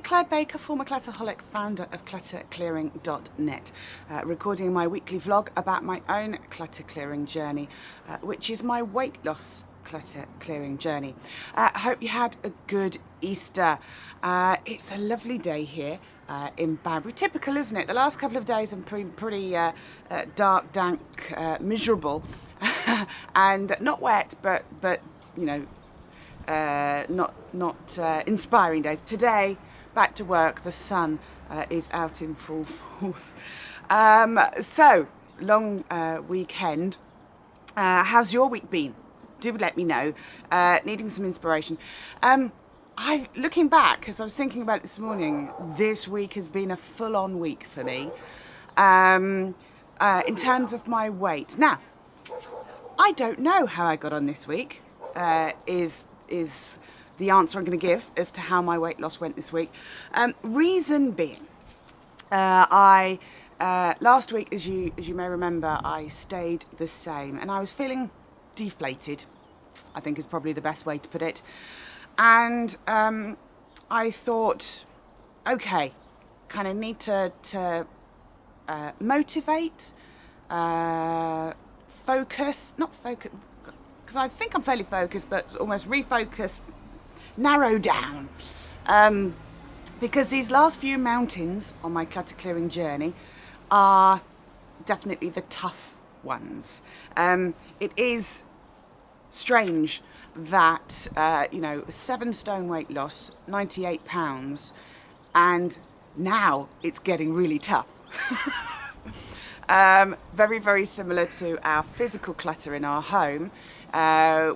Claire Baker, former Clatterholic, founder of clatterclearing.net, recording my weekly vlog about my own clutter clearing journey, which is my weight loss clutter clearing journey. Hope you had a good Easter. It's a lovely day here in Banbury. Typical, isn't it? The last couple of days have been pretty dark, dank, miserable, and not wet, but you know, not inspiring days. Today, back to work. The sun is out in full force. So long weekend. How's your week been? Do let me know. Needing some inspiration. Looking back, as I was thinking about it this morning, this week has been a full-on week for me in terms of my weight. Now, I don't know how I got on this week. Is the answer I'm going to give as to how my weight loss went this week. Reason being, last week, as you may remember, I stayed the same, and I was feeling deflated, I think is probably the best way to put it. And I thought, okay, kind of need to motivate, focus, not focus, because I think I'm fairly focused, but almost refocused, narrow down. Because these last few mountains on my clutter clearing journey are definitely the tough ones. It is strange that, 7 stone weight loss, 98 pounds, and now it's getting really tough. Very, very similar to our physical clutter in our home.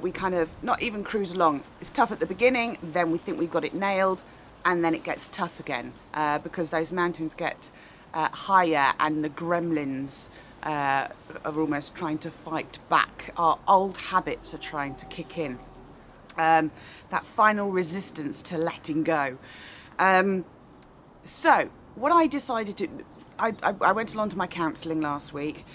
We kind of not even cruise along. It's tough at the beginning, then we think we've got it nailed, and then it gets tough again because those mountains get higher and the gremlins are almost trying to fight back. Our old habits are trying to kick in. That final resistance to letting go. So what I decided to, I went along to my counselling last week,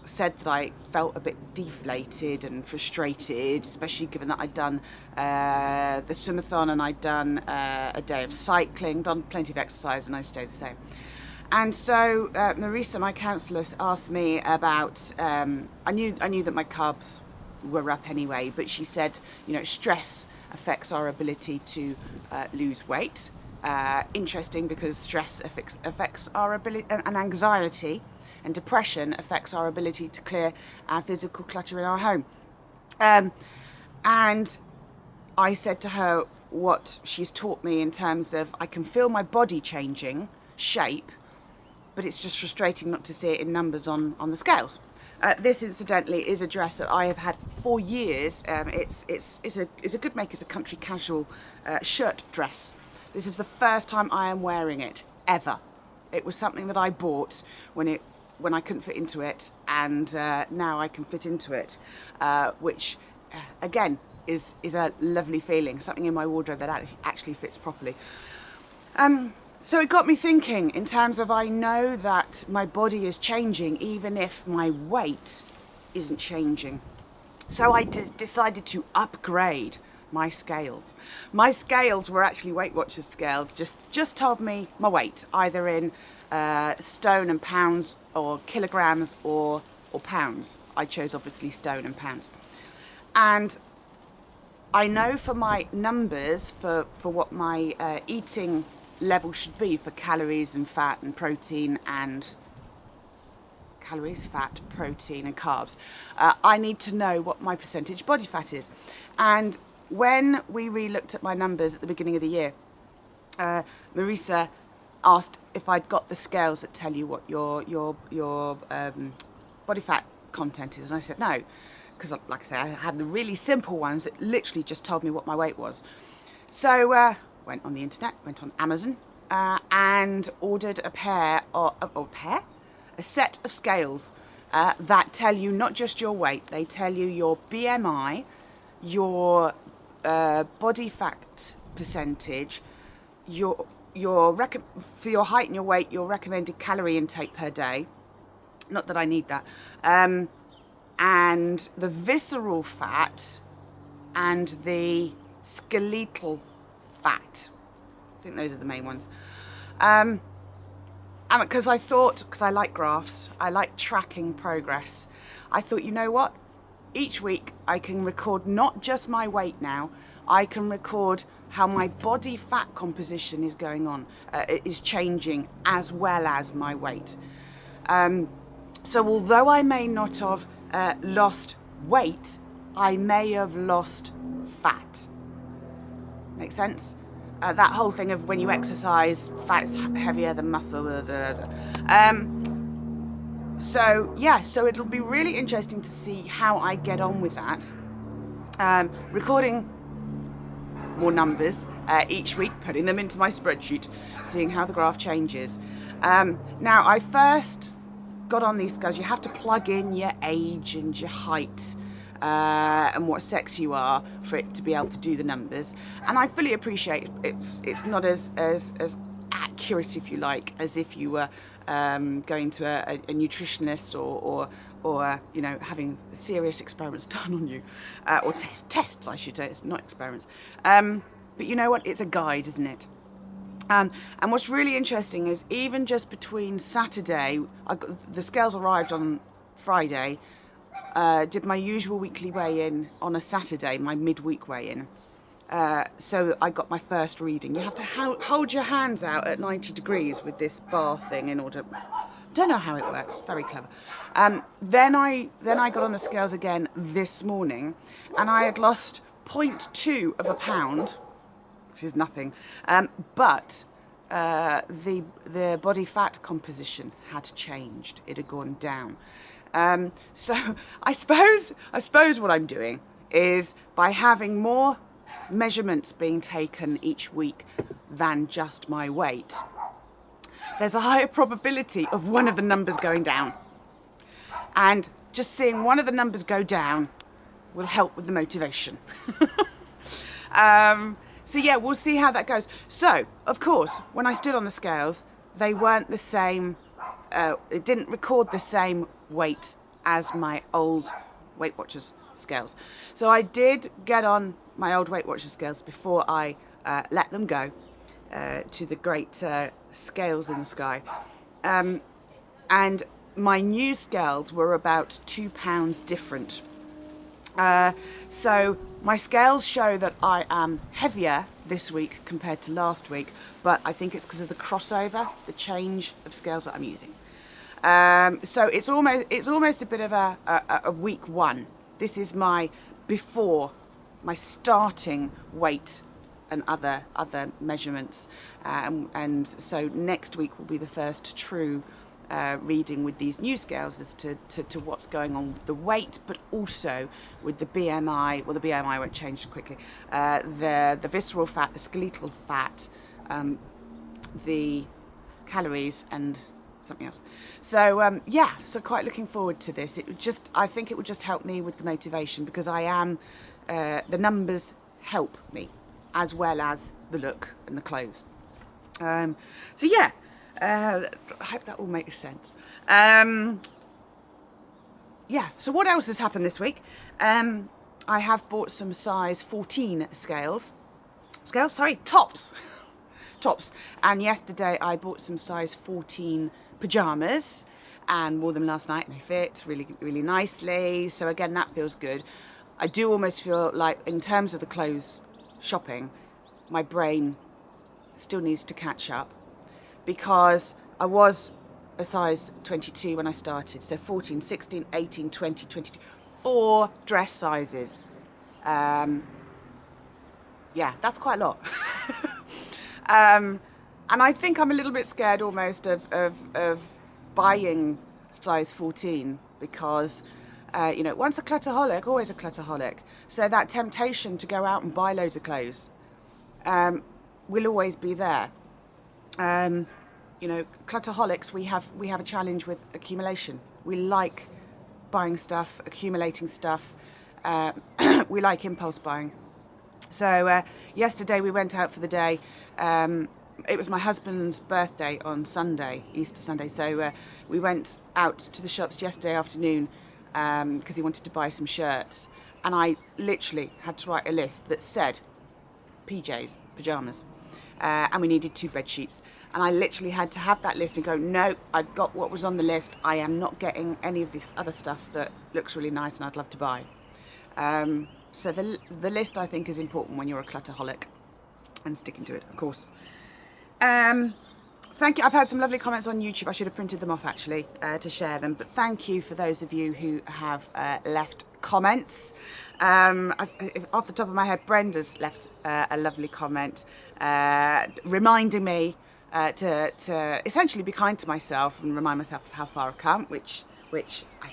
said that I felt a bit deflated and frustrated, especially given that I'd done the swimathon and I'd done a day of cycling, done plenty of exercise, and I stayed the same. And so Marisa, my counsellor, asked me about, I knew that my carbs were up anyway, but she said, stress affects our ability to lose weight. Interesting, because stress affects our ability, and anxiety and depression affects our ability to clear our physical clutter in our home. And I said to her what she's taught me in terms of I can feel my body changing shape, but it's just frustrating not to see it in numbers on the scales. This, incidentally, is a dress that I have had for years. It's a good make. It's a country casual shirt dress. This is the first time I am wearing it ever. It was something that I bought when I couldn't fit into it, and now I can fit into it, which again is a lovely feeling. Something in my wardrobe that actually fits properly. So it got me thinking in terms of, I know that my body is changing even if my weight isn't changing. So I decided to upgrade my scales. My scales were actually Weight Watchers scales, just told me my weight, either in stone and pounds, or kilograms or pounds. I chose obviously stone and pounds. And I know for my numbers, for what my eating level should be for calories and fat and protein and carbs, I need to know what my percentage body fat is. And when we re-looked at my numbers at the beginning of the year, Marisa asked if I'd got the scales that tell you what your body fat content is, and I said no, because like I say, I had the really simple ones that literally just told me what my weight was. So went on the internet, went on Amazon, and ordered a set of scales that tell you not just your weight, they tell you your BMI, your body fat percentage, for your height and your weight, your recommended calorie intake per day. Not that I need that. And the visceral fat and the skeletal fat. I think those are the main ones. And because I like graphs, I like tracking progress, I thought, you know what? Each week I can record not just my weight now, I can record how my body fat composition is going on, is changing, as well as my weight. So although I may not have lost weight, I may have lost fat. Make sense? That whole thing of when you exercise, fat's heavier than muscle. So yeah, so it'll be really interesting to see how I get on with that. Recording more numbers each week, putting them into my spreadsheet, seeing how the graph changes. Now, I first got on these scales. You have to plug in your age and your height and what sex you are for it to be able to do the numbers. And I fully appreciate it's not as accurate, if you like, as if you were going to a nutritionist or you know, having serious experiments done on you, or tests, I should say. It's not experiments. But you know what? It's a guide, isn't it? And what's really interesting is even just between Saturday, the scales arrived on Friday, did my usual weekly weigh-in on a Saturday, my midweek weigh-in. So I got my first reading. You have to hold your hands out at 90 degrees with this bar thing in order... Don't know how it works. Very clever. Then I got on the scales again this morning, and I had lost 0.2 of a pound, which is nothing. But the body fat composition had changed. It had gone down. So I suppose what I'm doing is, by having more measurements being taken each week than just my weight, there's a higher probability of one of the numbers going down. And just seeing one of the numbers go down will help with the motivation. So yeah, we'll see how that goes. So, of course, when I stood on the scales, they weren't the same, it didn't record the same weight as my old Weight Watchers scales. So I did get on my old Weight Watchers scales before I let them go to the great scales in the sky. And my new scales were about £2 different. So my scales show that I am heavier this week compared to last week, but I think it's because of the crossover, the change of scales that I'm using. So it's almost a bit of a week one. This is my before, my starting weight and other measurements, and so next week will be the first true reading with these new scales as to what's going on with the weight, but also with the BMI. Well, the BMI won't change quickly. The visceral fat, the skeletal fat, the calories, and something else. So yeah, so quite looking forward to this. I think it would just help me with the motivation, because I am the numbers help me as well as the look and the clothes. So yeah. I hope that all makes sense. Yeah, so what else has happened this week? I have bought some size 14 tops. Tops. And yesterday I bought some size 14 pyjamas and wore them last night, and they fit really, really nicely. So again, that feels good. I do almost feel like, in terms of the clothes shopping, my brain still needs to catch up, because I was a size 22 when I started. So 14, 16, 18, 20, 22, 4 dress sizes. Yeah, that's quite a lot. And I think I'm a little bit scared almost of buying size 14, because you know, once a clutterholic, always a clutterholic. So that temptation to go out and buy loads of clothes will always be there. You know, clutterholics, we have a challenge with accumulation. We like buying stuff, accumulating stuff. We like impulse buying. So yesterday we went out for the day. It was my husband's birthday on Sunday, Easter Sunday. So we went out to the shops yesterday afternoon because he wanted to buy some shirts. And I literally had to write a list that said PJs, pyjamas. and we needed 2 bed sheets. And I literally had to have that list and go, no, I've got what was on the list. I am not getting any of this other stuff that looks really nice and I'd love to buy. So the list, I think, is important when you're a clutterholic, and sticking to it, of course. Thank you. I've had some lovely comments on YouTube. I should have printed them off actually to share them. But thank you for those of you who have left comments. Off the top of my head, Brenda's left a lovely comment reminding me to essentially be kind to myself and remind myself of how far I've come, which I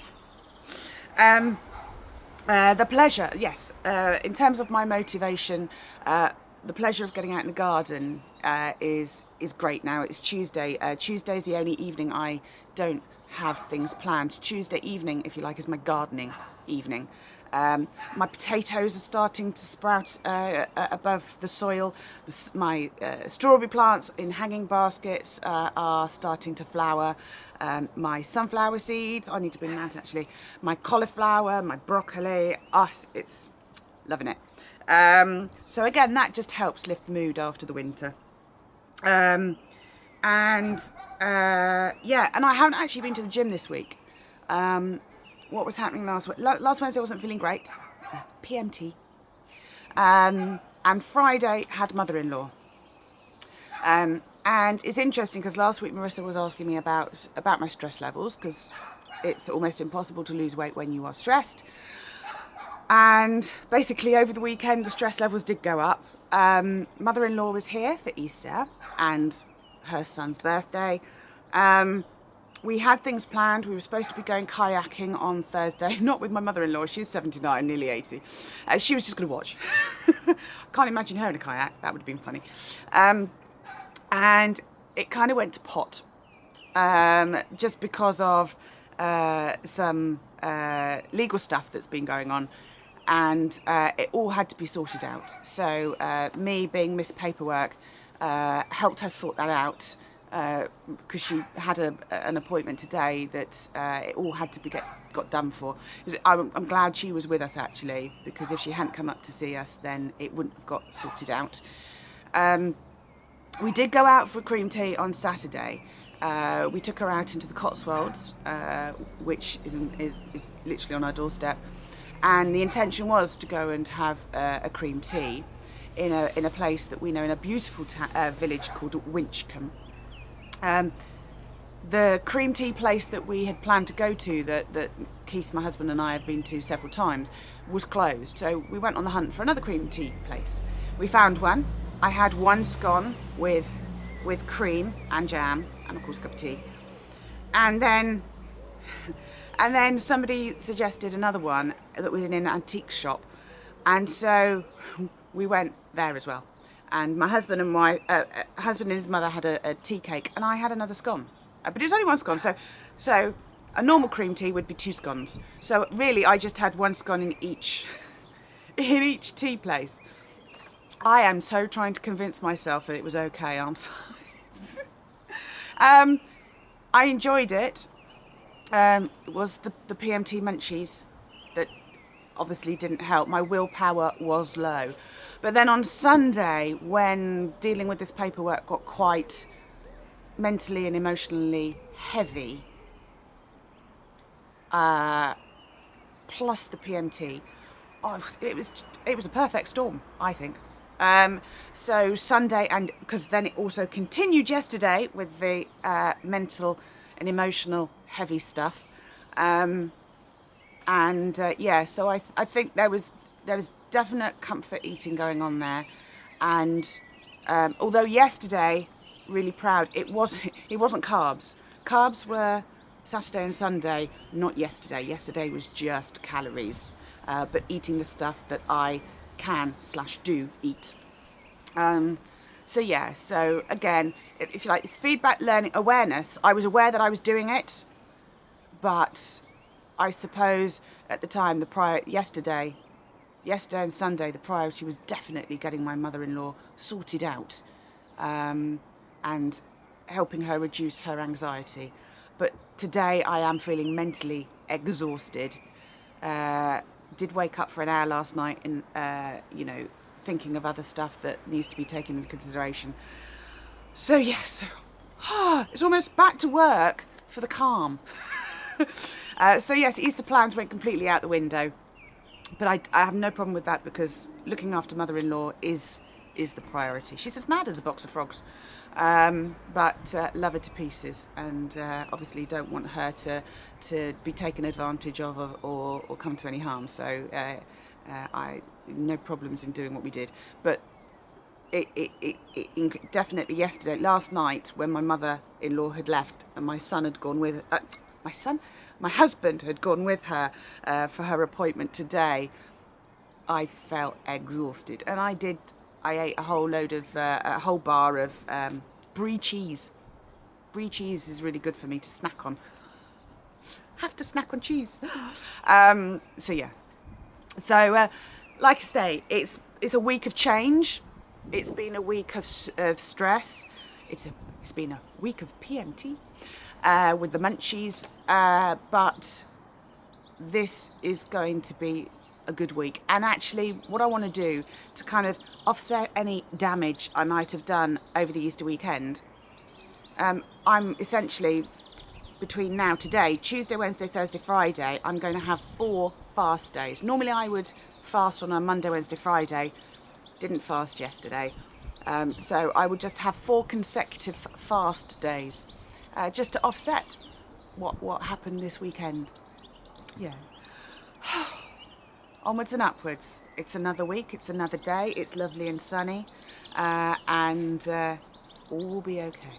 am. The pleasure, yes. In terms of my motivation, the pleasure of getting out in the garden is great now. It's Tuesday. Tuesday's the only evening I don't have things planned. Tuesday evening, if you like, is my gardening evening. My potatoes are starting to sprout above the soil. My strawberry plants in hanging baskets are starting to flower. My sunflower seeds, I need to bring them out actually. My cauliflower, my broccoli, it's loving it. So again, that just helps lift the mood after the winter. Yeah, and I haven't actually been to the gym this week. What was happening last week? Last Wednesday I wasn't feeling great, PMT, and Friday had mother-in-law. And it's interesting because last week Marissa was asking me about my stress levels, because it's almost impossible to lose weight when you are stressed. And basically over the weekend the stress levels did go up. Mother-in-law was here for Easter and her son's birthday. We had things planned. We were supposed to be going kayaking on Thursday, not with my mother-in-law. She's 79, nearly 80. She was just going to watch. Can't imagine her in a kayak. That would have been funny. And it kind of went to pot, just because of some legal stuff that's been going on. And it all had to be sorted out. So me, being Miss Paperwork, helped her sort that out, because she had an appointment today that it all had to be got done for. I'm glad she was with us actually, because if she hadn't come up to see us, then it wouldn't have got sorted out. We did go out for cream tea on Saturday. We took her out into the Cotswolds, which is literally on our doorstep. And the intention was to go and have a cream tea in a place that we know, in a beautiful village called Winchcombe. The cream tea place that we had planned to go to, that Keith, my husband, and I have been to several times, was closed. So we went on the hunt for another cream tea place. We found one. I had one scone with cream and jam, and of course a cup of tea. And then somebody suggested another one that was in an antique shop, and so we went there as well. And my husband and husband and his mother had a tea cake, and I had another scone. But it was only one scone, so a normal cream tea would be 2 scones. So really, I just had 1 scone in each tea place. I am so trying to convince myself that it was okay, aren't I? I enjoyed it. It was the PMT munchies that obviously didn't help. My willpower was low. But then on Sunday, when dealing with this paperwork got quite mentally and emotionally heavy, plus the PMT, it was a perfect storm, I think. So Sunday, and because then it also continued yesterday with the mental and emotional heavy stuff, yeah, so I think there was definite comfort eating going on there. And although yesterday, really proud, it wasn't carbs. Carbs were Saturday and Sunday, not yesterday. Yesterday was just calories, but eating the stuff that I can/do eat. So yeah, so again, if you like, it's feedback, learning, awareness. I was aware that I was doing it, but I suppose at the time, yesterday and Sunday, the priority was definitely getting my mother-in-law sorted out, and helping her reduce her anxiety. But today I am feeling mentally exhausted. Did wake up for an hour last night and, thinking of other stuff that needs to be taken into consideration. So yes, it's almost back to work for the calm. So yes, Easter plans went completely out the window, but I have no problem with that because looking after mother-in-law is the priority. She's as mad as a box of frogs, but love her to pieces, and obviously don't want her to be taken advantage of or come to any harm. So I no problems in doing what we did, but it definitely yesterday, last night, when my mother-in-law had left and my son had gone with my husband had gone with her for her appointment today, I felt exhausted, and I ate a whole bar of brie cheese. Brie cheese is really good for me to snack on. Have to snack on cheese. So yeah. So like I say, it's a week of change. It's been a week of stress. It's been a week of PMT with the munchies, but this is going to be a good week. And actually, what I want to do to kind of offset any damage I might have done over the Easter weekend, I'm essentially between now today, Tuesday, Wednesday, Thursday, Friday, I'm going to have 4 fast days. Normally I would fast on a Monday, Wednesday, Friday. Didn't fast yesterday, so I would just have 4 consecutive fast days, just to offset what happened this weekend. Yeah. Onwards and upwards. It's another week, it's another day, it's lovely and sunny, and all will be okay.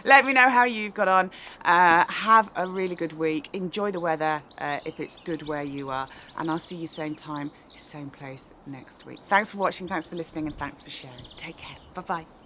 Let me know how you've got on. Have a really good week. Enjoy the weather if it's good where you are. And I'll see you same time, same place next week. Thanks for watching, thanks for listening, and thanks for sharing. Take care. Bye-bye.